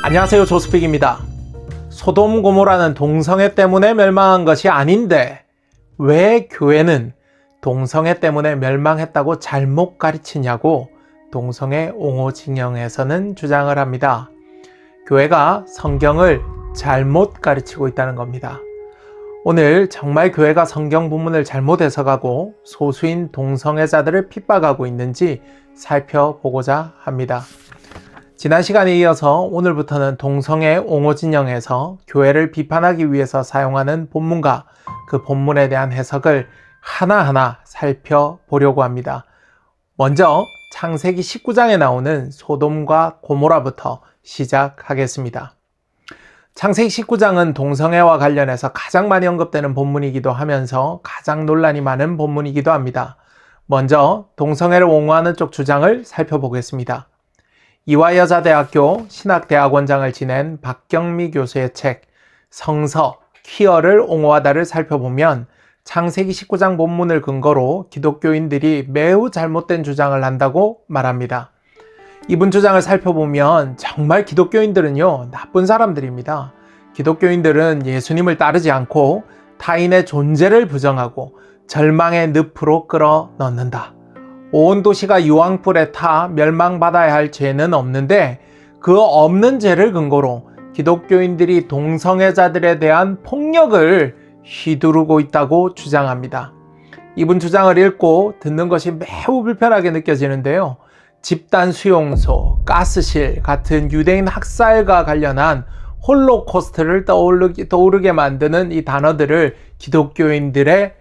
안녕하세요, 조스픽입니다. 소돔 고모라는 동성애 때문에 멸망한 것이 아닌데 왜 교회는 동성애 때문에 멸망했다고 잘못 가르치냐고 동성애 옹호 진영에서는 주장을 합니다. 교회가 성경을 잘못 가르치고 있다는 겁니다. 오늘 정말 교회가 성경 본문을 잘못 해석하고 소수인 동성애자들을 핍박하고 있는지 살펴보고자 합니다. 지난 시간에 이어서 오늘부터는 동성애 옹호 진영에서 교회를 비판하기 위해서 사용하는 본문과 그 본문에 대한 해석을 하나하나 살펴보려고 합니다. 먼저 창세기 19장에 나오는 소돔과 고모라부터 시작하겠습니다. 창세기 19장은 동성애와 관련해서 가장 많이 언급되는 본문이기도 하면서 가장 논란이 많은 본문이기도 합니다. 먼저 동성애를 옹호하는 쪽 주장을 살펴보겠습니다. 이화여자대학교 신학대학원장을 지낸 박경미 교수의 책 성서, 퀴어를 옹호하다를 살펴보면 창세기 19장 본문을 근거로 기독교인들이 매우 잘못된 주장을 한다고 말합니다. 이분 주장을 살펴보면 정말 기독교인들은요, 나쁜 사람들입니다. 기독교인들은 예수님을 따르지 않고 타인의 존재를 부정하고 절망의 늪으로 끌어넣는다. 온 도시가 유황불에 타 멸망받아야 할 죄는 없는데 그 없는 죄를 근거로 기독교인들이 동성애자들에 대한 폭력을 휘두르고 있다고 주장합니다. 이분 주장을 읽고 듣는 것이 매우 불편하게 느껴지는데요. 집단 수용소, 가스실 같은 유대인 학살과 관련한 홀로코스트를 떠오르게 만드는 이 단어들을 기독교인들에게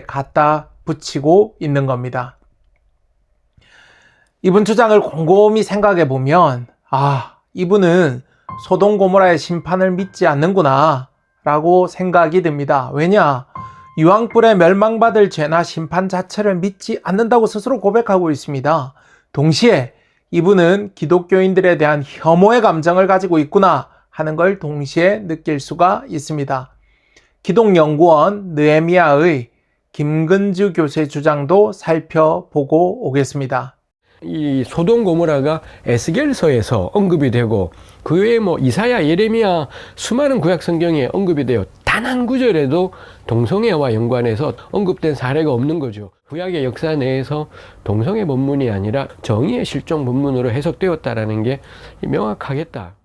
갖다 붙이고 있는 겁니다. 이분 주장을 곰곰이 생각해 보면 이분은 소돔 고모라의 심판을 믿지 않는구나 라고 생각이 듭니다. 왜냐? 유황불에 멸망받을 죄나 심판 자체를 믿지 않는다고 스스로 고백하고 있습니다. 동시에 이분은 기독교인들에 대한 혐오의 감정을 가지고 있구나 하는 걸 동시에 느낄 수가 있습니다. 기독연구원 느헤미야의 김근주 교수의 주장도 살펴보고 오겠습니다. 이 소돔 고모라가 에스겔서에서 언급이 되고 그 외에 이사야, 예레미야 수많은 구약 성경에 언급이 되어 단 한 구절에도 동성애와 연관해서 언급된 사례가 없는 거죠. 구약의 역사 내에서 동성애 본문이 아니라 정의의 실종 본문으로 해석되었다라는 게 명확하겠다.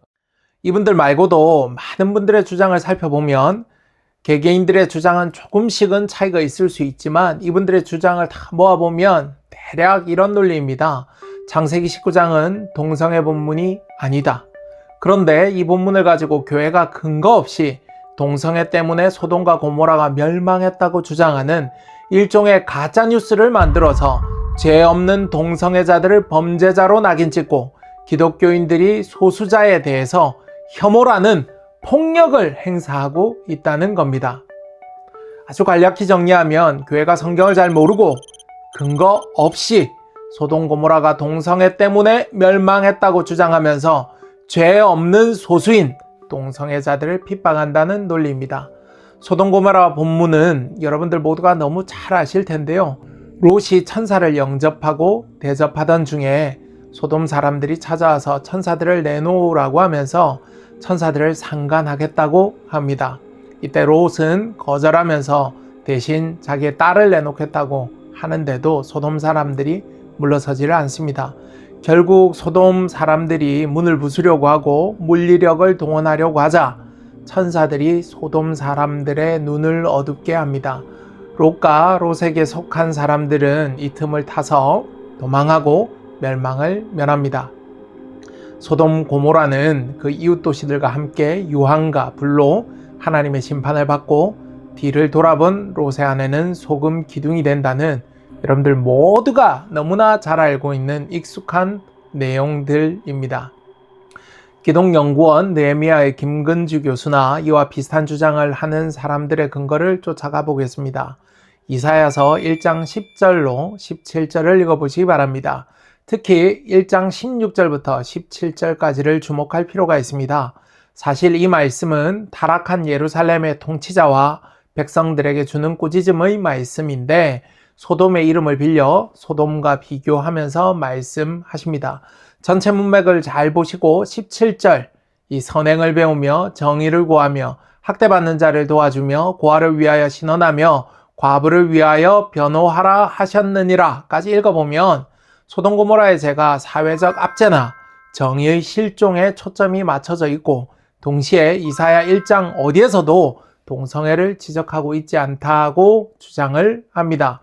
이분들 말고도 많은 분들의 주장을 살펴보면 개개인들의 주장은 조금씩은 차이가 있을 수 있지만 이분들의 주장을 다 모아보면 대략 이런 논리입니다. 창세기 19장은 동성애 본문이 아니다. 그런데 이 본문을 가지고 교회가 근거 없이 동성애 때문에 소돔과 고모라가 멸망했다고 주장하는 일종의 가짜뉴스를 만들어서 죄 없는 동성애자들을 범죄자로 낙인 찍고 기독교인들이 소수자에 대해서 혐오라는 폭력을 행사하고 있다는 겁니다. 아주 간략히 정리하면 교회가 성경을 잘 모르고 근거 없이 소돔 고모라가 동성애 때문에 멸망했다고 주장하면서 죄 없는 소수인 동성애자들을 핍박한다는 논리입니다. 소돔 고모라 본문은 여러분들 모두가 너무 잘 아실 텐데요. 롯이 천사를 영접하고 대접하던 중에 소돔 사람들이 찾아와서 천사들을 내놓으라고 하면서 천사들을 상간하겠다고 합니다. 이때 롯은 거절하면서 대신 자기의 딸을 내놓겠다고 하는데도 소돔 사람들이 물러서지를 않습니다. 결국 소돔 사람들이 문을 부수려고 하고 물리력을 동원하려고 하자 천사들이 소돔 사람들의 눈을 어둡게 합니다. 롯과 롯에게 속한 사람들은 이 틈을 타서 도망하고 멸망을 면합니다. 소돔 고모라는 그 이웃 도시들과 함께 유황과 불로 하나님의 심판을 받고 뒤를 돌아본 롯의 아내는 소금 기둥이 된다는 여러분들 모두가 너무나 잘 알고 있는 익숙한 내용들입니다. 기독연구원 느헤미야의 김근주 교수나 이와 비슷한 주장을 하는 사람들의 근거를 쫓아가 보겠습니다. 이사야서 1장 10절로 17절을 읽어보시기 바랍니다. 특히 1장 16절부터 17절까지를 주목할 필요가 있습니다. 사실 이 말씀은 타락한 예루살렘의 통치자와 백성들에게 주는 꾸짖음의 말씀인데 소돔의 이름을 빌려 소돔과 비교하면서 말씀하십니다. 전체 문맥을 잘 보시고 17절 이 선행을 배우며 정의를 구하며 학대받는 자를 도와주며 고아를 위하여 신원하며 과부를 위하여 변호하라 하셨느니라까지 읽어보면 소돔 고모라의 죄가 사회적 압제나 정의의 실종에 초점이 맞춰져 있고 동시에 이사야 1장 어디에서도 동성애를 지적하고 있지 않다고 주장을 합니다.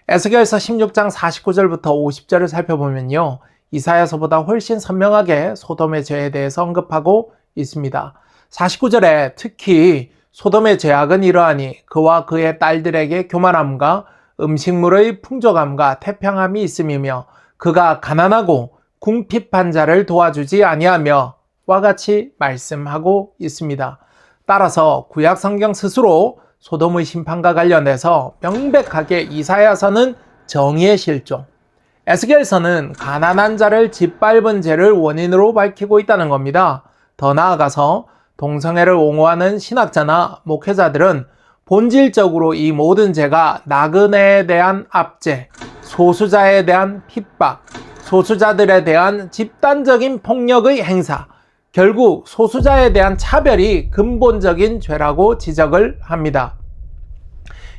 에스겔서 16장 49절부터 50절을 살펴보면요. 이사야서보다 훨씬 선명하게 소돔의 죄에 대해서 언급하고 있습니다. 49절에 특히 소돔의 죄악은 이러하니 그와 그의 딸들에게 교만함과 음식물의 풍족함과 태평함이 있음이며 그가 가난하고 궁핍한 자를 도와주지 아니하며 와 같이 말씀하고 있습니다. 따라서 구약 성경 스스로 소돔의 심판과 관련해서 명백하게 이사야서는 정의의 실종, 에스겔서는 가난한 자를 짓밟은 죄를 원인으로 밝히고 있다는 겁니다. 더 나아가서 동성애를 옹호하는 신학자나 목회자들은 본질적으로 이 모든 죄가 나그네에 대한 압제, 소수자에 대한 핍박, 소수자들에 대한 집단적인 폭력의 행사, 결국 소수자에 대한 차별이 근본적인 죄라고 지적을 합니다.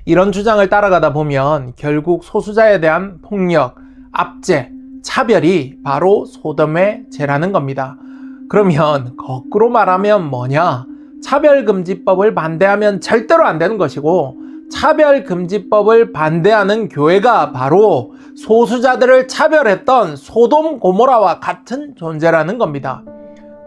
이런 주장을 따라가다 보면 결국 소수자에 대한 폭력, 압제, 차별이 바로 소돔의 죄라는 겁니다. 그러면 거꾸로 말하면 뭐냐? 차별금지법을 반대하면 절대로 안 되는 것이고 차별금지법을 반대하는 교회가 바로 소수자들을 차별했던 소돔 고모라와 같은 존재라는 겁니다.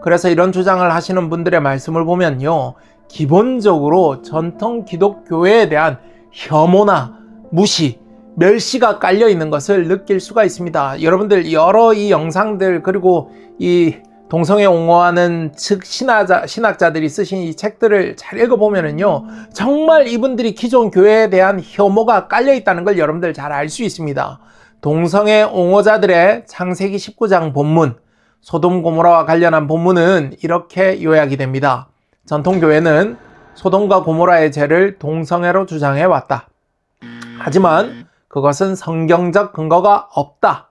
그래서 이런 주장을 하시는 분들의 말씀을 보면요. 기본적으로 전통 기독교회에 대한 혐오나 무시, 멸시가 깔려 있는 것을 느낄 수가 있습니다. 여러분들 여러 이 영상들 그리고 이 동성애 옹호하는 측 신학자들이 쓰신 이 책들을 잘 읽어보면은요. 정말 이분들이 기존 교회에 대한 혐오가 깔려 있다는 걸 여러분들 잘 알 수 있습니다. 동성애 옹호자들의 창세기 19장 본문, 소돔 고모라와 관련한 본문은 이렇게 요약이 됩니다. 전통교회는 소돔과 고모라의 죄를 동성애로 주장해 왔다. 하지만 그것은 성경적 근거가 없다.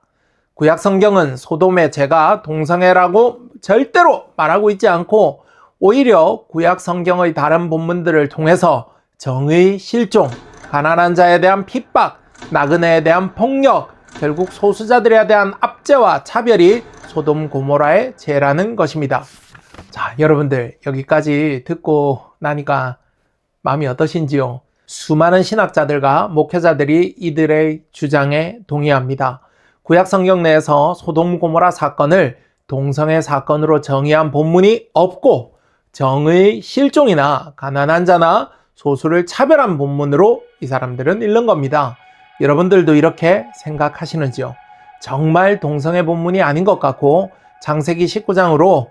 구약 성경은 소돔의 죄가 동성애라고 절대로 말하고 있지 않고 오히려 구약 성경의 다른 본문들을 통해서 정의 실종, 가난한 자에 대한 핍박, 나그네에 대한 폭력, 결국 소수자들에 대한 압제와 차별이 소돔 고모라의 죄라는 것입니다. 자, 여러분들 여기까지 듣고 나니까 마음이 어떠신지요? 수많은 신학자들과 목회자들이 이들의 주장에 동의합니다. 구약 성경 내에서 소돔 고모라 사건을 동성애 사건으로 정의한 본문이 없고 정의 실종이나 가난한 자나 소수를 차별한 본문으로 이 사람들은 읽는 겁니다. 여러분들도 이렇게 생각하시는지요? 정말 동성애 본문이 아닌 것 같고 창세기 19장으로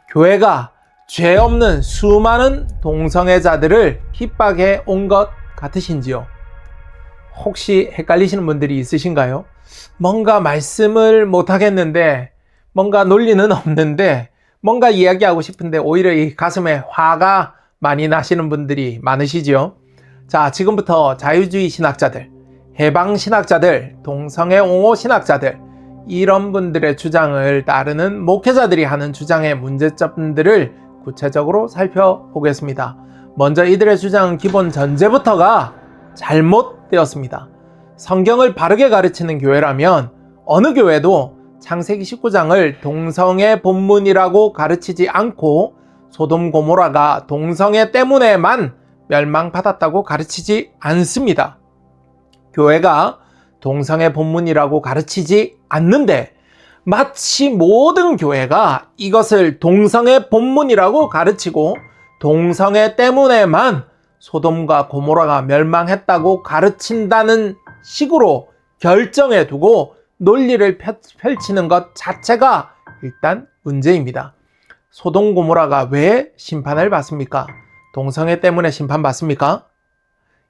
교회가 죄 없는 수많은 동성애자들을 핍박해 온 것 같으신지요? 혹시 헷갈리시는 분들이 있으신가요? 뭔가 말씀을 못 하겠는데, 뭔가 논리는 없는데, 뭔가 이야기하고 싶은데 오히려 이 가슴에 화가 많이 나시는 분들이 많으시죠? 자, 지금부터 자유주의 신학자들, 해방 신학자들, 동성애 옹호 신학자들, 이런 분들의 주장을 따르는 목회자들이 하는 주장의 문제점들을 구체적으로 살펴보겠습니다. 먼저 이들의 주장은 기본 전제부터가 잘못되었습니다. 성경을 바르게 가르치는 교회라면 어느 교회도 창세기 19장을 동성애 본문이라고 가르치지 않고 소돔 고모라가 동성애 때문에만 멸망받았다고 가르치지 않습니다. 교회가 동성애 본문이라고 가르치지 않는데 마치 모든 교회가 이것을 동성애 본문이라고 가르치고 동성애 때문에만 소돔과 고모라가 멸망했다고 가르친다는 식으로 결정해 두고 논리를 펼치는 것 자체가 일단 문제입니다. 소돔 고모라가 왜 심판을 받습니까? 동성애 때문에 심판받습니까?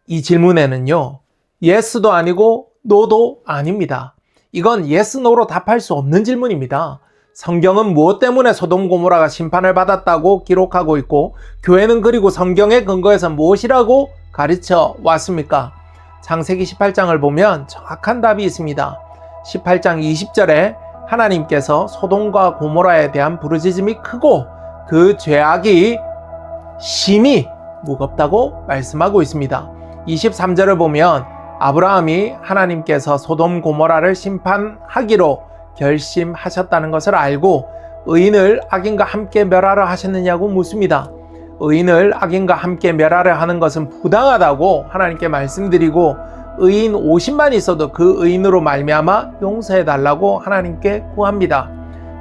이 질문에는요. 예스도 아니고 노도 아닙니다. 이건 예스, 노로 답할 수 없는 질문입니다. 성경은 무엇 때문에 소돔 고모라가 심판을 받았다고 기록하고 있고 교회는 그리고 성경의 근거에서 무엇이라고 가르쳐 왔습니까? 창세기 18장을 보면 정확한 답이 있습니다. 18장 20절에 하나님께서 소돔과 고모라에 대한 부르짖음이 크고 그 죄악이 심히 무겁다고 말씀하고 있습니다. 23절을 보면 아브라함이 하나님께서 소돔 고모라를 심판하기로 결심하셨다는 것을 알고 의인을 악인과 함께 멸하려 하셨느냐고 묻습니다. 의인을 악인과 함께 멸하려 하는 것은 부당하다고 하나님께 말씀드리고 의인 50만 있어도 그 의인으로 말미암아 용서해 달라고 하나님께 구합니다.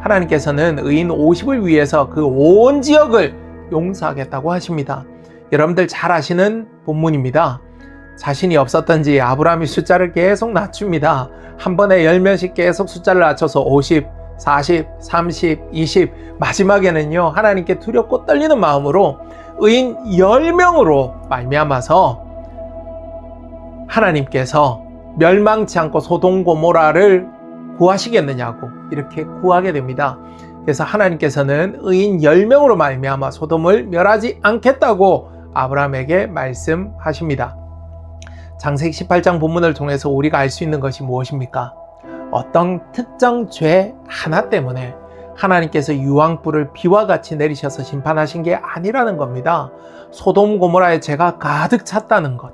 하나님께서는 의인 50을 위해서 그 온 지역을 용서하겠다고 하십니다. 여러분들 잘 아시는 본문입니다. 자신이 없었던지 아브라함이 숫자를 계속 낮춥니다. 한 번에 10명씩 계속 숫자를 낮춰서 50, 40, 30, 20 마지막에는요 하나님께 두렵고 떨리는 마음으로 의인 10명으로 말미암아서 하나님께서 멸망치 않고 소돔 고모라를 구하시겠느냐고 이렇게 구하게 됩니다. 그래서 하나님께서는 의인 10명으로 말미암아 소돔을 멸하지 않겠다고 아브라함에게 말씀하십니다. 창세기 18장 본문을 통해서 우리가 알 수 있는 것이 무엇입니까? 어떤 특정 죄 하나 때문에 하나님께서 유황불을 비와 같이 내리셔서 심판하신 게 아니라는 겁니다. 소돔 고모라의 죄가 가득 찼다는 것,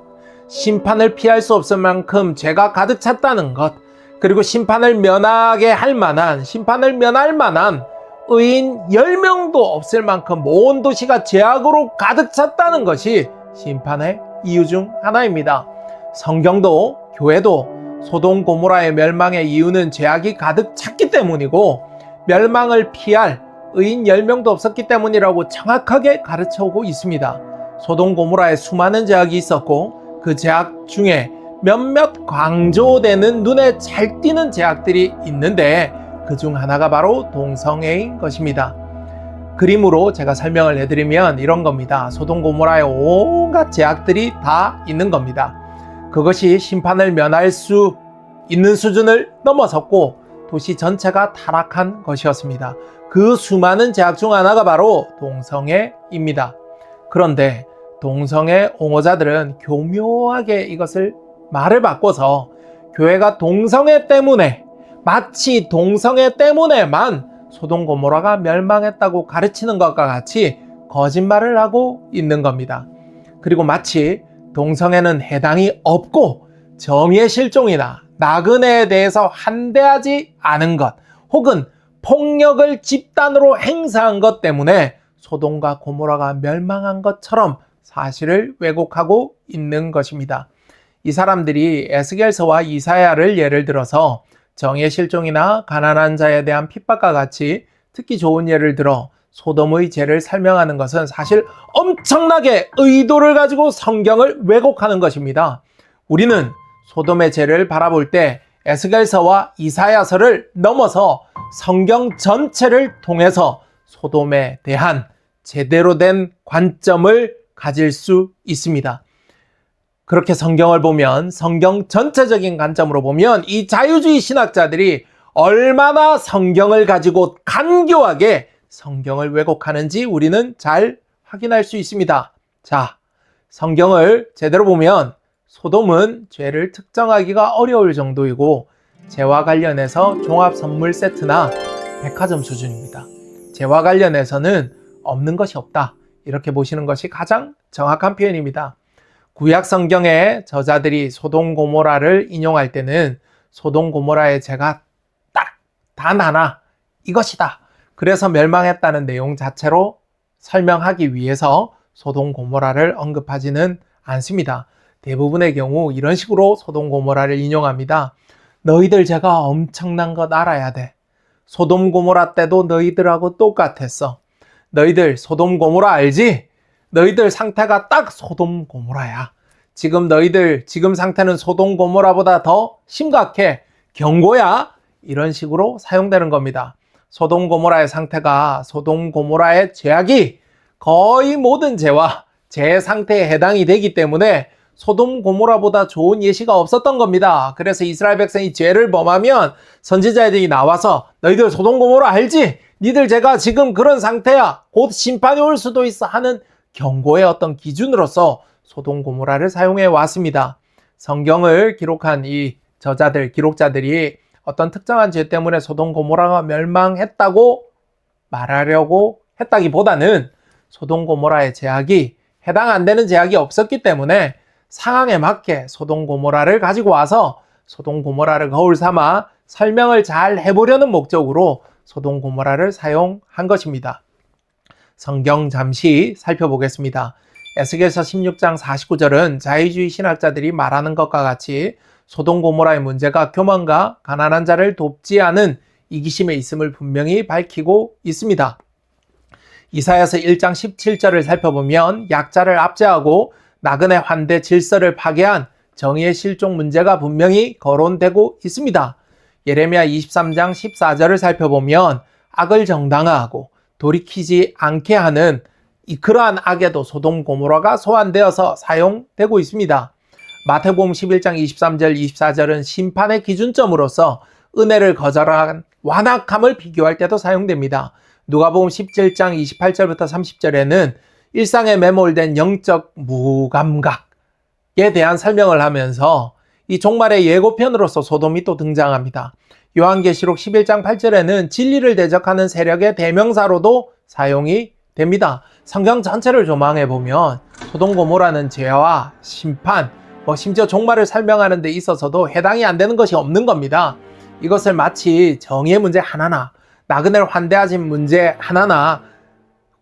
심판을 피할 수 없을 만큼 죄가 가득 찼다는 것, 그리고 심판을 면하게 할 만한, 심판을 면할 만한 의인 10명도 없을 만큼 온 도시가 죄악으로 가득 찼다는 것이 심판의 이유 중 하나입니다. 성경도 교회도 소돔 고모라의 멸망의 이유는 죄악이 가득 찼기 때문이고 멸망을 피할 의인 10명도 없었기 때문이라고 정확하게 가르쳐오고 있습니다. 소돔 고모라에 수많은 죄악이 있었고 그 죄악 중에 몇몇 강조되는 눈에 잘 띄는 죄악들이 있는데 그 중 하나가 바로 동성애인 것입니다. 그림으로 제가 설명을 해드리면 이런 겁니다. 소돔 고모라의 온갖 죄악들이 다 있는 겁니다. 그것이 심판을 면할 수 있는 수준을 넘어섰고 도시 전체가 타락한 것이었습니다. 그 수많은 죄악 중 하나가 바로 동성애입니다. 그런데 동성애 옹호자들은 교묘하게 이것을 말을 바꿔서 교회가 동성애 때문에 마치 동성애 때문에만 소돔 고모라가 멸망했다고 가르치는 것과 같이 거짓말을 하고 있는 겁니다. 그리고 마치 동성애는 해당이 없고 정의의 실종이나 나그네에 대해서 환대하지 않은 것 혹은 폭력을 집단으로 행사한 것 때문에 소돔과 고모라가 멸망한 것처럼 사실을 왜곡하고 있는 것입니다. 이 사람들이 에스겔서와 이사야를 예를 들어서 정의의 실종이나 가난한 자에 대한 핍박과 같이 듣기 좋은 예를 들어 소돔의 죄를 설명하는 것은 사실 엄청나게 의도를 가지고 성경을 왜곡하는 것입니다. 우리는 소돔의 죄를 바라볼 때 에스겔서와 이사야서를 넘어서 성경 전체를 통해서 소돔에 대한 제대로 된 관점을 가질 수 있습니다. 그렇게 성경을 보면 성경 전체적인 관점으로 보면 이 자유주의 신학자들이 얼마나 성경을 가지고 간교하게 성경을 왜곡하는지 우리는 잘 확인할 수 있습니다. 자, 성경을 제대로 보면 소돔은 죄를 특정하기가 어려울 정도이고 죄와 관련해서 종합 선물 세트나 백화점 수준입니다. 죄와 관련해서는 없는 것이 없다. 이렇게 보시는 것이 가장 정확한 표현입니다. 구약 성경의 저자들이 소돔 고모라를 인용할 때는 소돔 고모라의 죄가 딱 단 하나 이것이다. 그래서 멸망했다는 내용 자체로 설명하기 위해서 소돔 고모라를 언급하지는 않습니다. 대부분의 경우 이런 식으로 소돔 고모라를 인용합니다. 너희들 죄가 엄청난 것 알아야 돼. 소돔 고모라 때도 너희들하고 똑같았어. 너희들 소돔 고모라 알지? 너희들 상태가 딱 소돔 고모라야. 지금 너희들 지금 상태는 소돔 고모라보다 더 심각해. 경고야. 이런 식으로 사용되는 겁니다. 소돔 고모라의 상태가 소돔 고모라의 죄악이 거의 모든 죄와 죄 상태에 해당이 되기 때문에 소돔 고모라보다 좋은 예시가 없었던 겁니다. 그래서 이스라엘 백성이 죄를 범하면 선지자들이 나와서 너희들 소돔 고모라 알지? 니들 죄가 지금 그런 상태야. 곧 심판이 올 수도 있어 하는 경고의 어떤 기준으로서 소돔 고모라를 사용해 왔습니다. 성경을 기록한 이 저자들, 기록자들이 어떤 특정한 죄 때문에 소돔 고모라가 멸망했다고 말하려고 했다기보다는 소돔 고모라의 제약이 해당 안 되는 제약이 없었기 때문에 상황에 맞게 소돔 고모라를 가지고 와서 소돔 고모라를 거울 삼아 설명을 잘 해보려는 목적으로 소돔 고모라를 사용한 것입니다. 성경 잠시 살펴보겠습니다. 에스겔서 16장 49절은 자유주의 신학자들이 말하는 것과 같이 소돔 고모라의 문제가 교만과 가난한 자를 돕지 않은 이기심에 있음을 분명히 밝히고 있습니다. 이사야서 1장 17절을 살펴보면 약자를 압제하고 나그네 환대 질서를 파괴한 정의의 실종 문제가 분명히 거론되고 있습니다. 예레미야 23장 14절을 살펴보면 악을 정당화하고 돌이키지 않게 하는 그러한 악에도 소돔 고모라가 소환되어서 사용되고 있습니다. 마태복음 11장 23절 24절은 심판의 기준점으로서 은혜를 거절한 완악함을 비교할 때도 사용됩니다. 누가복음 17장 28절부터 30절에는 일상에 매몰된 영적 무감각에 대한 설명을 하면서 이 종말의 예고편으로서 소돔이 또 등장합니다. 요한계시록 11장 8절에는 진리를 대적하는 세력의 대명사로도 사용이 됩니다. 성경 전체를 조망해 보면 소돔 고모라는 죄와 심판, 심지어 종말을 설명하는 데 있어서도 해당이 안 되는 것이 없는 겁니다. 이것을 마치 정의의 문제 하나나 나그네를 환대하신 문제 하나나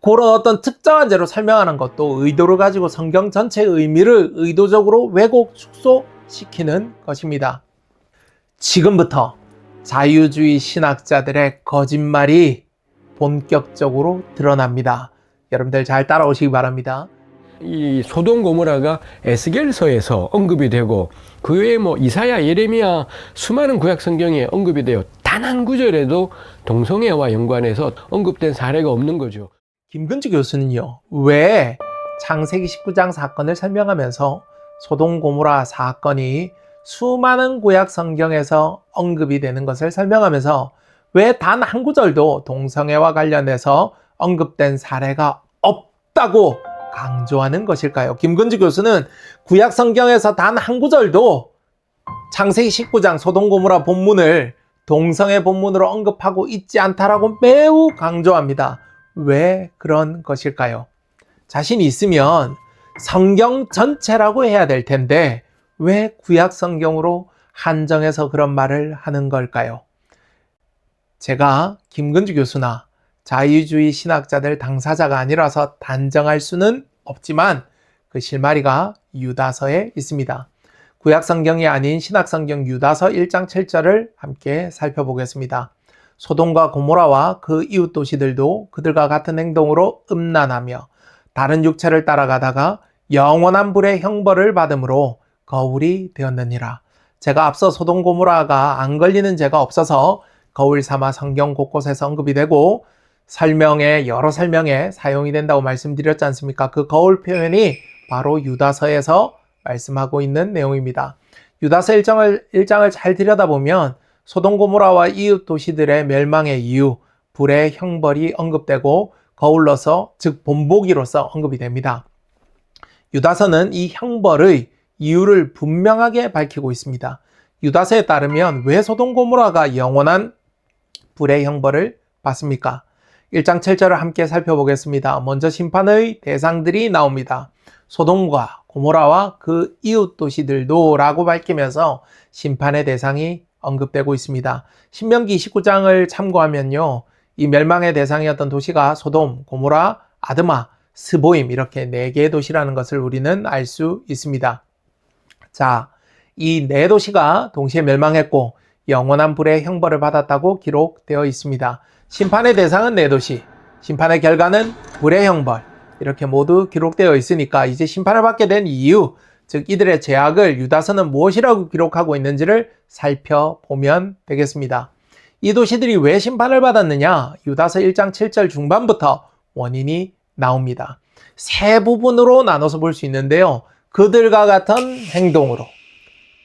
그런 어떤 특정한 죄로 설명하는 것도 의도를 가지고 성경 전체의 의미를 의도적으로 왜곡 축소시키는 것입니다. 지금부터 자유주의 신학자들의 거짓말이 본격적으로 드러납니다. 여러분들 잘 따라오시기 바랍니다. 이 소돔 고모라가 에스겔서에서 언급이 되고 그 외에 이사야, 예레미야 수많은 구약 성경에 언급이 되어 단 한 구절에도 동성애와 연관해서 언급된 사례가 없는 거죠. 김근주 교수는요, 왜 창세기 19장 사건을 설명하면서 소돔 고모라 사건이 수많은 구약 성경에서 언급이 되는 것을 설명하면서 왜 단 한 구절도 동성애와 관련해서 언급된 사례가 없다고 강조하는 것일까요? 김근주 교수는 구약 성경에서 단 한 구절도 창세기 19장 소돔 고모라 본문을 동성애 본문으로 언급하고 있지 않다라고 매우 강조합니다. 왜 그런 것일까요? 자신이 있으면 성경 전체라고 해야 될 텐데 왜 구약 성경으로 한정해서 그런 말을 하는 걸까요? 제가 김근주 교수나 자유주의 신학자들 당사자가 아니라서 단정할 수는 없지만 그 실마리가 유다서에 있습니다. 구약 성경이 아닌 신약 성경 유다서 1장 7절을 함께 살펴보겠습니다. 소돔과 고모라와 그 이웃 도시들도 그들과 같은 행동으로 음란하며 다른 육체를 따라가다가 영원한 불의 형벌을 받음으로 거울이 되었느니라. 제가 앞서 소돔 고모라가 안 걸리는 죄가 없어서 거울 삼아 성경 곳곳에서 언급이 되고 여러 설명에 사용이 된다고 말씀드렸지 않습니까? 그 거울 표현이 바로 유다서에서 말씀하고 있는 내용입니다. 유다서 1장을 잘 들여다보면 소돔 고모라와 이웃 도시들의 멸망의 이유, 불의 형벌이 언급되고 거울로서 즉 본보기로서 언급이 됩니다. 유다서는 이 형벌의 이유를 분명하게 밝히고 있습니다. 유다서에 따르면 왜 소돔 고모라가 영원한 불의 형벌을 받습니까? 1장 7절을 함께 살펴보겠습니다. 먼저 심판의 대상들이 나옵니다. 소돔과 고모라와 그 이웃 도시들도 라고 밝히면서 심판의 대상이 언급되고 있습니다. 신명기 29장을 참고하면요, 이 멸망의 대상이었던 도시가 소돔, 고모라, 아드마, 스보임 이렇게 4개의 도시라는 것을 우리는 알 수 있습니다. 자, 이 4도시가 동시에 멸망했고 영원한 불의 형벌을 받았다고 기록되어 있습니다. 심판의 대상은 4도시, 심판의 결과는 불의 형벌, 이렇게 모두 기록되어 있으니까 이제 심판을 받게 된 이유, 즉 이들의 죄악을 유다서는 무엇이라고 기록하고 있는지를 살펴보면 되겠습니다. 이 도시들이 왜 심판을 받았느냐? 유다서 1장 7절 중반부터 원인이 나옵니다. 세 부분으로 나눠서 볼 수 있는데요. 그들과 같은 행동으로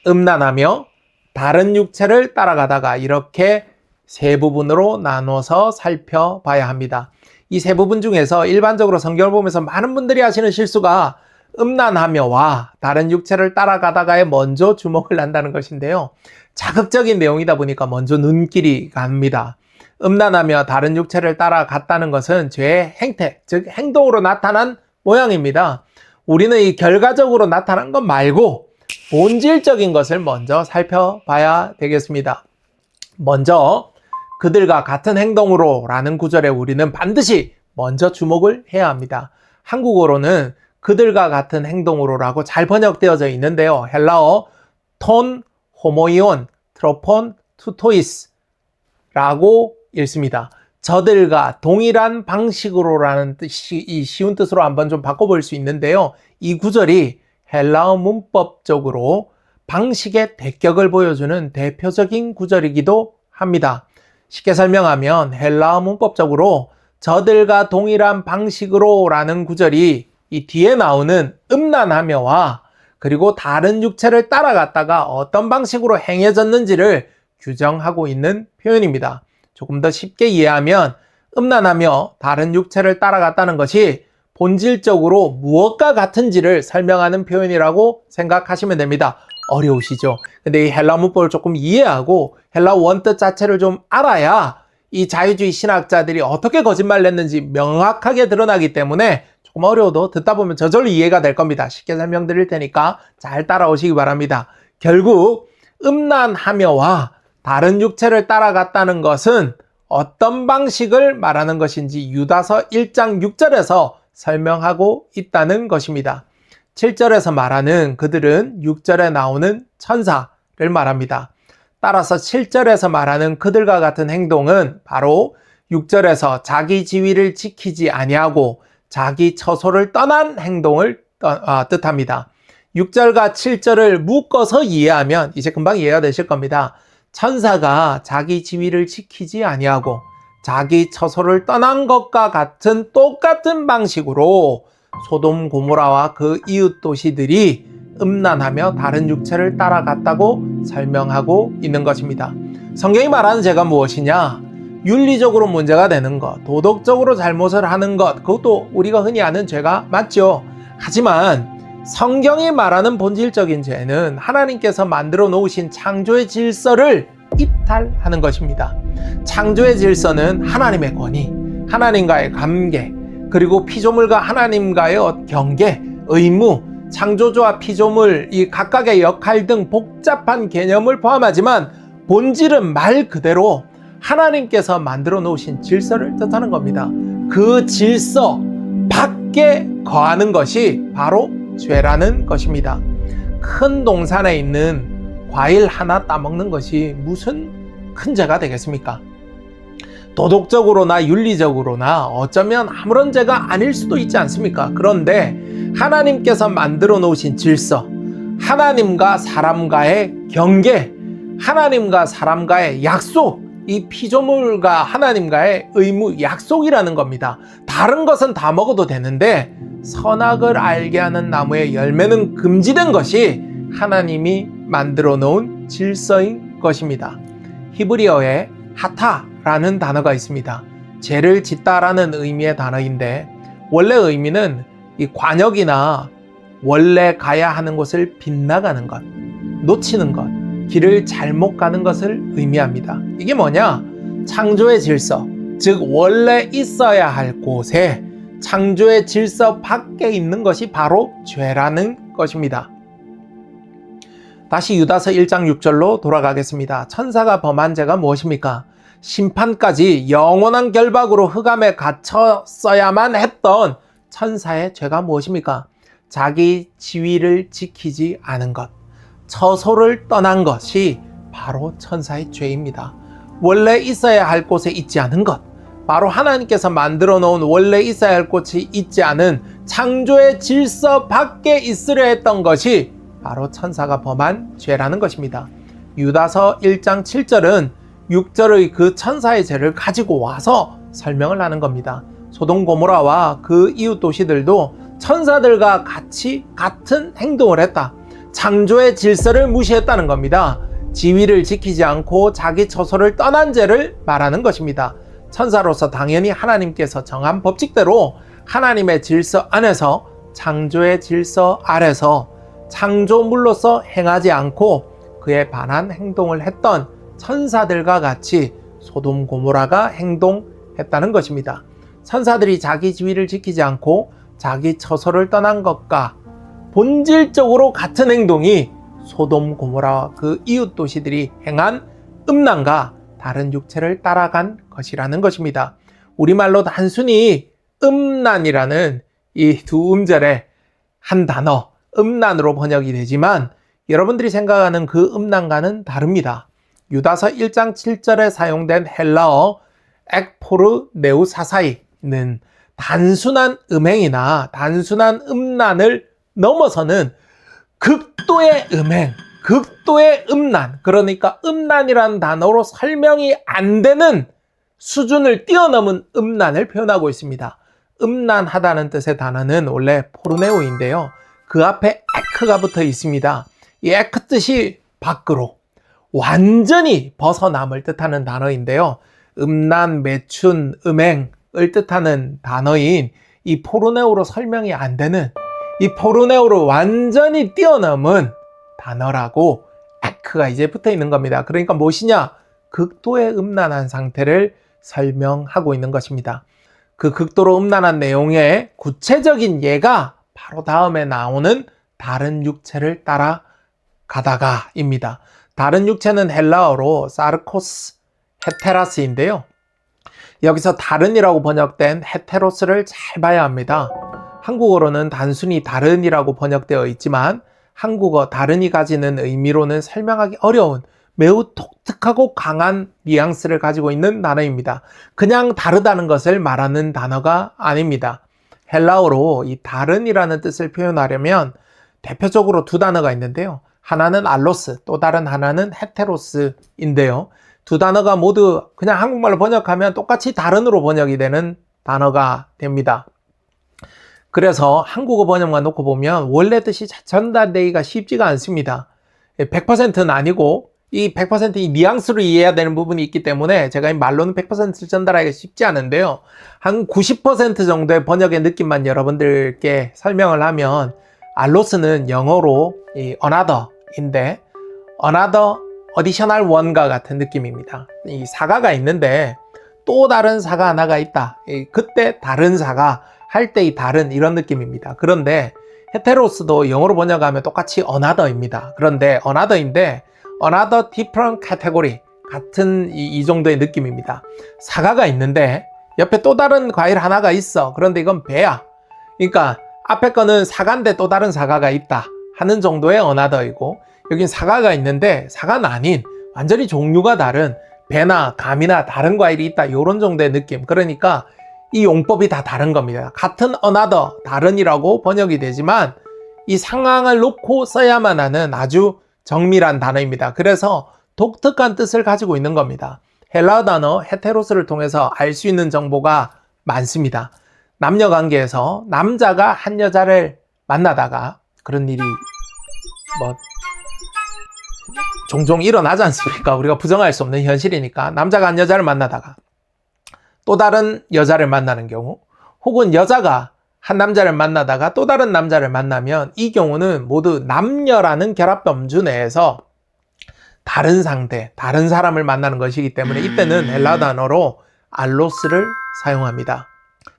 음란하며 다른 육체를 따라가다가 이렇게 세 부분으로 나눠서 살펴봐야 합니다. 이 세 부분 중에서 일반적으로 성경을 보면서 많은 분들이 하시는 실수가 음란하며와 다른 육체를 따라가다가에 먼저 주목을 한다는 것인데요. 자극적인 내용이다 보니까 먼저 눈길이 갑니다. 음란하며 다른 육체를 따라갔다는 것은 죄의 행태, 즉 행동으로 나타난 모양입니다. 우리는 이 결과적으로 나타난 것 말고 본질적인 것을 먼저 살펴봐야 되겠습니다. 먼저 그들과 같은 행동으로 라는 구절에 우리는 반드시 먼저 주목을 해야 합니다. 한국어로는 그들과 같은 행동으로라고 잘 번역되어져 있는데요. 헬라어 톤 호모이온 트로폰 투토이스 라고 읽습니다. 저들과 동일한 방식으로라는 뜻이 이 쉬운 뜻으로 한번 좀 바꿔볼 수 있는데요. 이 구절이 헬라어 문법적으로 방식의 대격을 보여주는 대표적인 구절이기도 합니다. 쉽게 설명하면 헬라어 문법적으로 저들과 동일한 방식으로 라는 구절이 이 뒤에 나오는 음란하며와 그리고 다른 육체를 따라갔다가 어떤 방식으로 행해졌는지를 규정하고 있는 표현입니다. 조금 더 쉽게 이해하면 음란하며 다른 육체를 따라갔다는 것이 본질적으로 무엇과 같은지를 설명하는 표현이라고 생각하시면 됩니다. 어려우시죠? 근데 이 헬라 문법을 조금 이해하고 헬라 원뜻 자체를 좀 알아야 이 자유주의 신학자들이 어떻게 거짓말을 했는지 명확하게 드러나기 때문에 조금 어려워도 듣다 보면 저절로 이해가 될 겁니다. 쉽게 설명드릴 테니까 잘 따라오시기 바랍니다. 결국 음란하며와 다른 육체를 따라갔다는 것은 어떤 방식을 말하는 것인지 유다서 1장 6절에서 설명하고 있다는 것입니다. 7절에서 말하는 그들은 6절에 나오는 천사를 말합니다. 따라서 7절에서 말하는 그들과 같은 행동은 바로 6절에서 자기 지위를 지키지 아니하고 자기 처소를 떠난 행동을 뜻합니다. 6절과 7절을 묶어서 이해하면 이제 금방 이해가 되실 겁니다. 천사가 자기 지위를 지키지 아니하고 자기 처소를 떠난 것과 같은 똑같은 방식으로 소돔 고모라와 그 이웃 도시들이 음란하며 다른 육체를 따라갔다고 설명하고 있는 것입니다. 성경이 말하는 죄가 무엇이냐? 윤리적으로 문제가 되는 것, 도덕적으로 잘못을 하는 것, 그것도 우리가 흔히 아는 죄가 맞죠. 하지만 성경이 말하는 본질적인 죄는 하나님께서 만들어 놓으신 창조의 질서를 이탈하는 것입니다. 창조의 질서는 하나님의 권위, 하나님과의 관계, 그리고 피조물과 하나님과의 경계, 의무, 창조주와 피조물 이 각각의 역할 등 복잡한 개념을 포함하지만 본질은 말 그대로 하나님께서 만들어 놓으신 질서를 뜻하는 겁니다. 그 질서 밖에 거하는 것이 바로 죄라는 것입니다. 큰 동산에 있는 과일 하나 따먹는 것이 무슨 큰 죄가 되겠습니까? 도덕적으로나 윤리적으로나 어쩌면 아무런 죄가 아닐 수도 있지 않습니까? 그런데 하나님께서 만들어 놓으신 질서, 하나님과 사람과의 경계, 하나님과 사람과의 약속, 이 피조물과 하나님과의 의무, 약속이라는 겁니다. 다른 것은 다 먹어도 되는데 선악을 알게 하는 나무의 열매는 금지된 것이 하나님이 만들어 놓은 질서인 것입니다. 히브리어에 하타라는 단어가 있습니다. 죄를 짓다라는 의미의 단어인데 원래 의미는 이 관역이나 원래 가야 하는 곳을 빗나가는 것, 놓치는 것, 길을 잘못 가는 것을 의미합니다. 이게 뭐냐? 창조의 질서, 즉 원래 있어야 할 곳에 창조의 질서 밖에 있는 것이 바로 죄라는 것입니다. 다시 유다서 1장 6절로 돌아가겠습니다. 천사가 범한 죄가 무엇입니까? 심판까지 영원한 결박으로 흑암에 갇혔어야만 했던 천사의 죄가 무엇입니까? 자기 지위를 지키지 않은 것, 처소를 떠난 것이 바로 천사의 죄입니다. 원래 있어야 할 곳에 있지 않은 것, 바로 하나님께서 만들어 놓은 원래 있어야 할 곳이 있지 않은 창조의 질서 밖에 있으려 했던 것이 바로 천사가 범한 죄라는 것입니다. 유다서 1장 7절은 6절의 그 천사의 죄를 가지고 와서 설명을 하는 겁니다. 소돔 고모라와 그 이웃 도시들도 천사들과 같은 행동을 했다. 창조의 질서를 무시했다는 겁니다. 지위를 지키지 않고 자기 처소를 떠난 죄를 말하는 것입니다. 천사로서 당연히 하나님께서 정한 법칙대로 하나님의 질서 안에서 창조의 질서 아래서 창조물로서 행하지 않고 그에 반한 행동을 했던 천사들과 같이 소돔 고모라가 행동했다는 것입니다. 천사들이 자기 지위를 지키지 않고 자기 처소를 떠난 것과 본질적으로 같은 행동이 소돔 고모라와 그 이웃 도시들이 행한 음란과 다른 육체를 따라간 것이라는 것입니다. 우리말로 단순히 음란이라는 이 두 음절의 한 단어 음란으로 번역이 되지만 여러분들이 생각하는 그 음란과는 다릅니다. 유다서 1장 7절에 사용된 헬라어 ek포르네우사사이는 단순한 음행이나 단순한 음란을 넘어서는 극도의 음행, 극도의 음란, 그러니까 음란이라는 단어로 설명이 안 되는 수준을 뛰어넘은 음란을 표현하고 있습니다. 음란하다는 뜻의 단어는 원래 포르네오인데요. 그 앞에 에크가 붙어 있습니다. 이 에크 뜻이 밖으로, 완전히 벗어남을 뜻하는 단어인데요. 음란, 매춘, 음행을 뜻하는 단어인 이 포르네오로 설명이 안 되는 이 포르네오로 완전히 뛰어넘은 단어라고 에크가 이제 붙어 있는 겁니다. 그러니까 무엇이냐? 극도의 음란한 상태를 설명하고 있는 것입니다. 그 극도로 음란한 내용의 구체적인 예가 바로 다음에 나오는 다른 육체를 따라가다가입니다. 다른 육체는 헬라어로 사르코스, 헤테라스인데요. 여기서 다른이라고 번역된 헤테로스를 잘 봐야 합니다. 한국어로는 단순히 다른이라고 번역되어 있지만 한국어 다른이 가지는 의미로는 설명하기 어려운 매우 독특하고 강한 뉘앙스를 가지고 있는 단어입니다. 그냥 다르다는 것을 말하는 단어가 아닙니다. 헬라어로 이 다른이라는 뜻을 표현하려면 대표적으로 두 단어가 있는데요. 하나는 알로스, 또 다른 하나는 헤테로스인데요. 두 단어가 모두 그냥 한국말로 번역하면 똑같이 다른으로 번역이 되는 단어가 됩니다. 그래서 한국어 번역만 놓고 보면 원래 뜻이 전달되기가 쉽지가 않습니다. 100%는 아니고 이 100% 뉘앙스로 이해해야 되는 부분이 있기 때문에 제가 이 말로는 100% 전달하기가 쉽지 않은데요. 한 90% 정도의 번역의 느낌만 여러분들께 설명을 하면 알로스는 영어로 이 another인데 another additional one과 같은 느낌입니다. 이 사과가 있는데 또 다른 사과 하나가 있다. 그때 다른 사과 할 때 이 다른 이런 느낌입니다. 그런데 헤테로스도 영어로 번역하면 똑같이 another입니다. 그런데 another인데 another different category 같은 이 정도의 느낌입니다. 사과가 있는데 옆에 또 다른 과일 하나가 있어. 그런데 이건 배야. 그러니까 앞에 거는 사과인데 또 다른 사과가 있다 하는 정도의 another이고 여긴 사과가 있는데 사과는 아닌 완전히 종류가 다른 배나 감이나 다른 과일이 있다 이런 정도의 느낌. 그러니까 이 용법이 다 다른 겁니다. 같은 another, 다른이라고 번역이 되지만 이 상황을 놓고 써야만 하는 아주 정밀한 단어입니다. 그래서 독특한 뜻을 가지고 있는 겁니다. 헬라어 단어 헤테로스를 통해서 알 수 있는 정보가 많습니다. 남녀 관계에서 남자가 한 여자를 만나다가 그런 일이 종종 일어나지 않습니까? 우리가 부정할 수 없는 현실이니까 남자가 한 여자를 만나다가 또 다른 여자를 만나는 경우 혹은 여자가 한 남자를 만나다가 또 다른 남자를 만나면 이 경우는 모두 남녀라는 결합범주 내에서 다른 상대, 다른 사람을 만나는 것이기 때문에 이때는 헬라어 단어로 알로스를 사용합니다.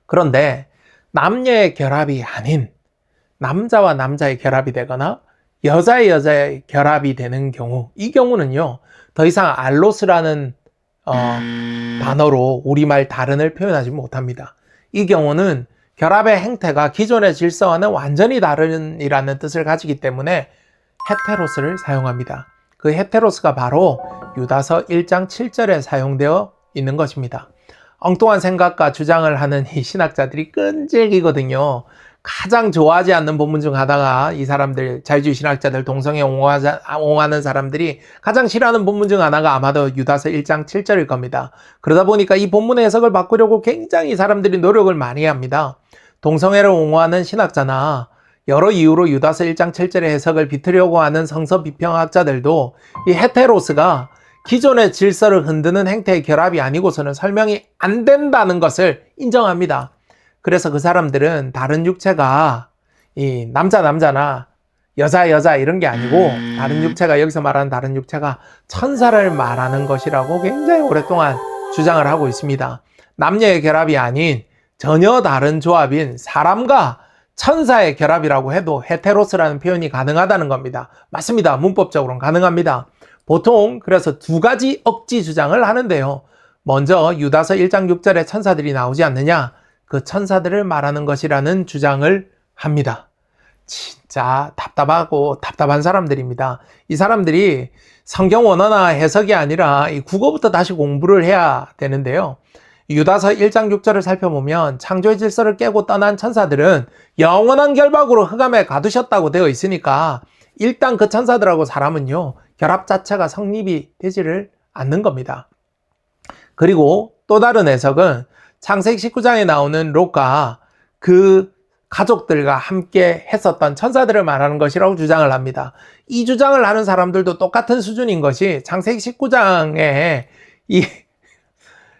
그런데 남녀의 결합이 아닌 남자와 남자의 결합이 되거나 여자의 결합이 되는 경우 이 경우는요 더 이상 알로스라는 단어로 우리말 다른을 표현하지 못합니다. 이 경우는 결합의 행태가 기존의 질서와는 완전히 다른이라는 뜻을 가지기 때문에 헤테로스를 사용합니다. 그 헤테로스가 바로 유다서 1장 7절에 사용되어 있는 것입니다. 엉뚱한 생각과 주장을 하는 이 신학자들이 끈질기거든요. 가장 좋아하지 않는 본문 중 하나가 이 사람들 자유주의 신학자들 동성애 옹호하는 사람들이 가장 싫어하는 본문 중 하나가 아마도 유다서 1장 7절일 겁니다. 그러다 보니까 이 본문의 해석을 바꾸려고 굉장히 사람들이 노력을 많이 합니다. 동성애를 옹호하는 신학자나 여러 이유로 유다서 1장 7절의 해석을 비틀려고 하는 성서 비평학자들도 이 헤테로스가 기존의 질서를 흔드는 행태의 결합이 아니고서는 설명이 안 된다는 것을 인정합니다. 그래서 그 사람들은 다른 육체가 이 남자나 여자 이런 게 아니고 다른 육체가 여기서 말하는 다른 육체가 천사를 말하는 것이라고 굉장히 오랫동안 주장을 하고 있습니다. 남녀의 결합이 아닌 전혀 다른 조합인 사람과 천사의 결합이라고 해도 헤테로스라는 표현이 가능하다는 겁니다. 맞습니다. 문법적으로는 가능합니다. 보통 그래서 두 가지 억지 주장을 하는데요. 먼저 유다서 1장 6절에 천사들이 나오지 않느냐? 그 천사들을 말하는 것이라는 주장을 합니다. 진짜 답답한 사람들입니다. 이 사람들이 성경 원어나 해석이 아니라 이 국어부터 다시 공부를 해야 되는데요. 유다서 1장 6절을 살펴보면 창조의 질서를 깨고 떠난 천사들은 영원한 결박으로 흑암에 가두셨다고 되어 있으니까 일단 그 천사들하고 사람은요, 결합 자체가 성립이 되지를 않는 겁니다. 그리고 또 다른 해석은 창세기 19장에 나오는 롯과 그 가족들과 함께 했었던 천사들을 말하는 것이라고 주장을 합니다. 이 주장을 하는 사람들도 똑같은 수준인 것이 창세기 19장에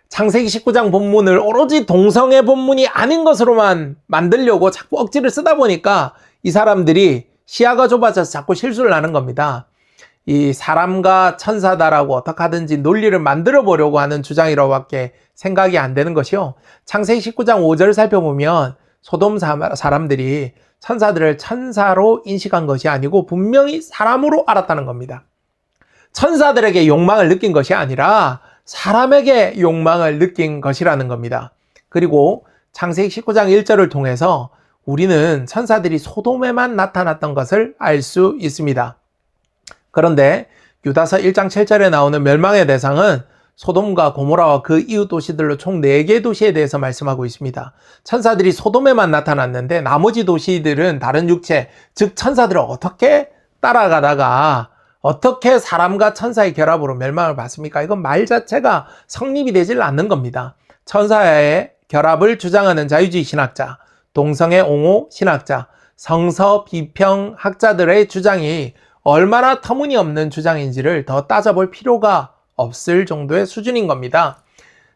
창세기 19장 본문을 오로지 동성애 본문이 아닌 것으로만 만들려고 자꾸 억지를 쓰다 보니까 이 사람들이 시야가 좁아져서 자꾸 실수를 하는 겁니다. 이 사람과 천사다라고 어떻게 하든지 논리를 만들어 보려고 하는 주장이라고밖에 생각이 안 되는 것이요. 창세기 19장 5절을 살펴보면 소돔 사람들이 천사들을 천사로 인식한 것이 아니고 분명히 사람으로 알았다는 겁니다. 천사들에게 욕망을 느낀 것이 아니라 사람에게 욕망을 느낀 것이라는 겁니다. 그리고 창세기 19장 1절을 통해서 우리는 천사들이 소돔에만 나타났던 것을 알 수 있습니다. 그런데 유다서 1장 7절에 나오는 멸망의 대상은 소돔과 고모라와 그 이웃 도시들로 총 4개 도시에 대해서 말씀하고 있습니다. 천사들이 소돔에만 나타났는데 나머지 도시들은 다른 육체, 즉 천사들을 어떻게 따라가다가 어떻게 사람과 천사의 결합으로 멸망을 받습니까? 이건 말 자체가 성립이 되질 않는 겁니다. 천사의 결합을 주장하는 자유주의 신학자, 동성애 옹호 신학자, 성서 비평 학자들의 주장이 얼마나 터무니없는 주장인지를 더 따져볼 필요가 없을 정도의 수준인 겁니다.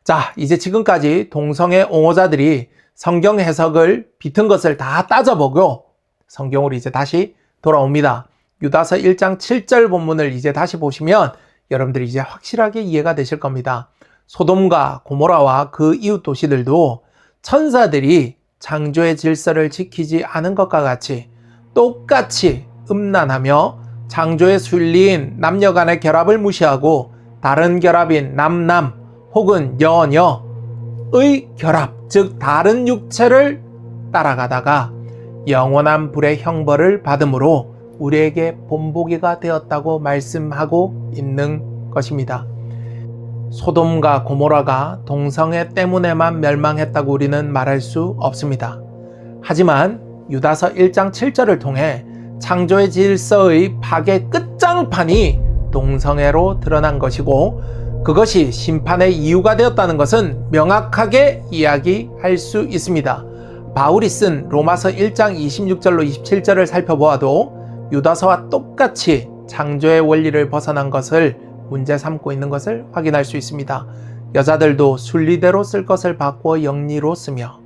자, 이제 지금까지 동성애 옹호자들이 성경 해석을 비튼 것을 다 따져보고 성경으로 이제 다시 돌아옵니다. 유다서 1장 7절 본문을 이제 다시 보시면 여러분들이 이제 확실하게 이해가 되실 겁니다. 소돔과 고모라와 그 이웃 도시들도 천사들이 창조의 질서를 지키지 않은 것과 같이 똑같이 음란하며 창조의 순리인 남녀 간의 결합을 무시하고 다른 결합인 남남 혹은 여녀의 결합, 즉 다른 육체를 따라가다가 영원한 불의 형벌을 받음으로 우리에게 본보기가 되었다고 말씀하고 있는 것입니다. 소돔과 고모라가 동성애 때문에만 멸망했다고 우리는 말할 수 없습니다. 하지만 유다서 1장 7절을 통해 창조의 질서의 파괴 끝장판이 동성애로 드러난 것이고 그것이 심판의 이유가 되었다는 것은 명확하게 이야기할 수 있습니다. 바울이 쓴 로마서 1장 26절로 27절을 살펴보아도 유다서와 똑같이 창조의 원리를 벗어난 것을 문제 삼고 있는 것을 확인할 수 있습니다. 여자들도 순리대로 쓸 것을 바꾸어 영리로 쓰며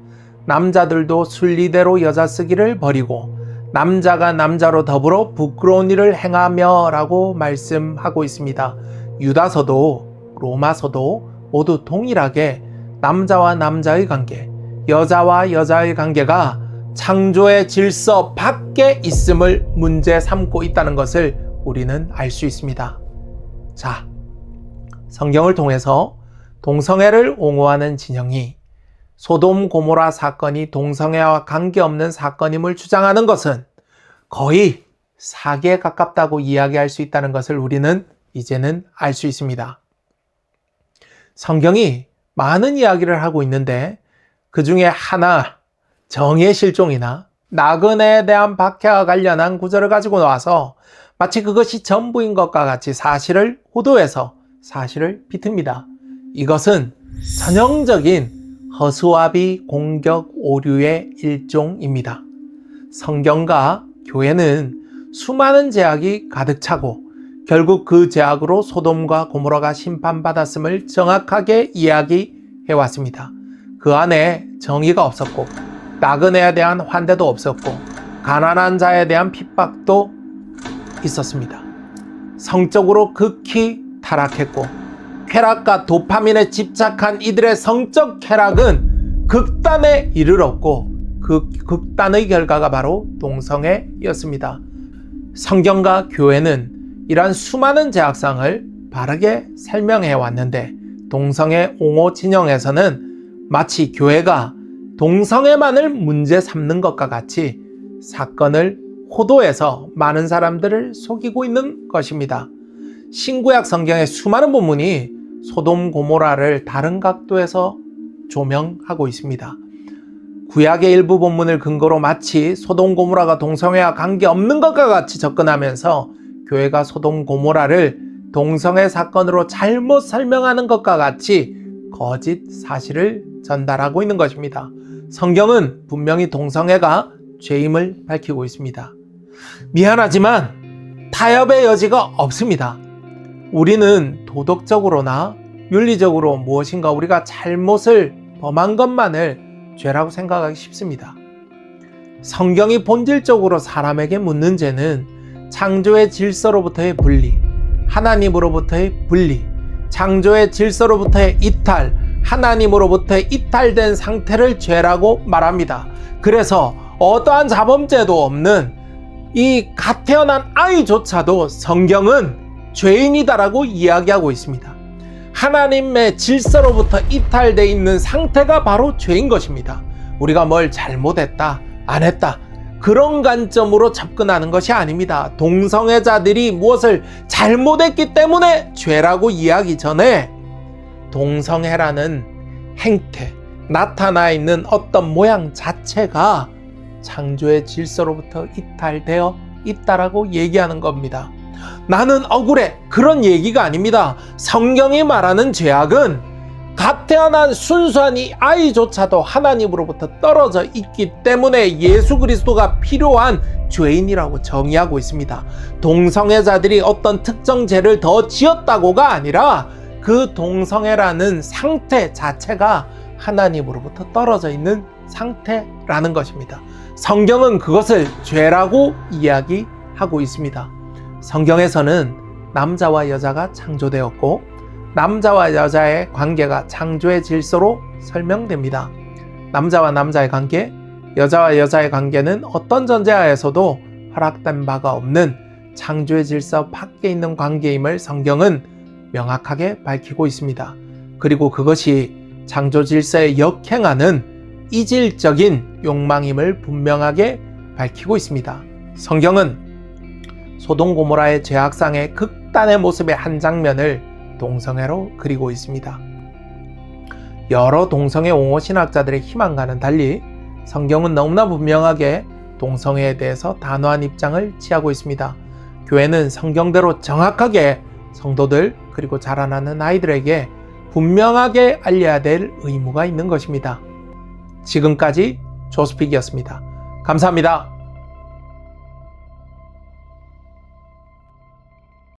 남자들도 순리대로 여자 쓰기를 버리고 남자가 남자로 더불어 부끄러운 일을 행하며 라고 말씀하고 있습니다. 유다서도 로마서도 모두 동일하게 남자와 남자의 관계, 여자와 여자의 관계가 창조의 질서 밖에 있음을 문제 삼고 있다는 것을 우리는 알 수 있습니다. 자, 성경을 통해서 동성애를 옹호하는 진영이 소돔 고모라 사건이 동성애와 관계없는 사건임을 주장하는 것은 거의 사기에 가깝다고 이야기할 수 있다는 것을 우리는 이제는 알 수 있습니다. 성경이 많은 이야기를 하고 있는데 그 중에 하나, 정의 실종이나 나그네에 대한 박해와 관련한 구절을 가지고 나와서 마치 그것이 전부인 것과 같이 사실을 호도해서 사실을 비틉니다. 이것은 전형적인 허수아비 공격 오류의 일종입니다. 성경과 교회는 수많은 제약이 가득 차고 결국 그 제약으로 소돔과 고모라가 심판받았음을 정확하게 이야기해 왔습니다. 그 안에 정의가 없었고 나그네에 대한 환대도 없었고 가난한 자에 대한 핍박도 있었습니다. 성적으로 극히 타락했고 쾌락과 도파민에 집착한 이들의 성적 쾌락은 극단에 이르렀고 그 극단의 결과가 바로 동성애였습니다. 성경과 교회는 이러한 수많은 제약상을 바르게 설명해 왔는데 동성애 옹호 진영에서는 마치 교회가 동성애만을 문제 삼는 것과 같이 사건을 호도해서 많은 사람들을 속이고 있는 것입니다. 신구약 성경의 수많은 본문이 소돔 고모라를 다른 각도에서 조명하고 있습니다. 구약의 일부 본문을 근거로 마치 소돔 고모라가 동성애와 관계없는 것과 같이 접근하면서 교회가 소돔 고모라를 동성애 사건으로 잘못 설명하는 것과 같이 거짓 사실을 전달하고 있는 것입니다. 성경은 분명히 동성애가 죄임을 밝히고 있습니다. 미안하지만 타협의 여지가 없습니다. 우리는 도덕적으로나 윤리적으로 무엇인가 우리가 잘못을 범한 것만을 죄라고 생각하기 쉽습니다. 성경이 본질적으로 사람에게 묻는 죄는 창조의 질서로부터의 분리, 하나님으로부터의 분리, 창조의 질서로부터의 이탈, 하나님으로부터의 이탈된 상태를 죄라고 말합니다. 그래서 어떠한 자범죄도 없는 이 갓 태어난 아이조차도 성경은 죄인이다라고 이야기하고 있습니다. 하나님의 질서로부터 이탈되어 있는 상태가 바로 죄인 것입니다. 우리가 뭘 잘못했다, 안 했다, 그런 관점으로 접근하는 것이 아닙니다. 동성애자들이 무엇을 잘못했기 때문에 죄라고 이야기 전에 동성애라는 행태, 나타나 있는 어떤 모양 자체가 창조의 질서로부터 이탈되어 있다라고 얘기하는 겁니다. 나는 억울해, 그런 얘기가 아닙니다. 성경이 말하는 죄악은 갓 태어난 순수한 이 아이조차도 하나님으로부터 떨어져 있기 때문에 예수 그리스도가 필요한 죄인이라고 정의하고 있습니다. 동성애자들이 어떤 특정 죄를 더 지었다고가 아니라 그 동성애라는 상태 자체가 하나님으로부터 떨어져 있는 상태라는 것입니다. 성경은 그것을 죄라고 이야기하고 있습니다. 성경에서는 남자와 여자가 창조되었고 남자와 여자의 관계가 창조의 질서로 설명됩니다. 남자와 남자의 관계, 여자와 여자의 관계는 어떤 전제하에서도 허락된 바가 없는 창조의 질서 밖에 있는 관계임을 성경은 명확하게 밝히고 있습니다. 그리고 그것이 창조 질서에 역행하는 이질적인 욕망임을 분명하게 밝히고 있습니다. 성경은 소돔 고모라의 죄악상의 극단의 모습의 한 장면을 동성애로 그리고 있습니다. 여러 동성애 옹호 신학자들의 희망과는 달리 성경은 너무나 분명하게 동성애에 대해서 단호한 입장을 취하고 있습니다. 교회는 성경대로 정확하게 성도들 그리고 자라나는 아이들에게 분명하게 알려야 될 의무가 있는 것입니다. 지금까지 조스픽이었습니다. 감사합니다.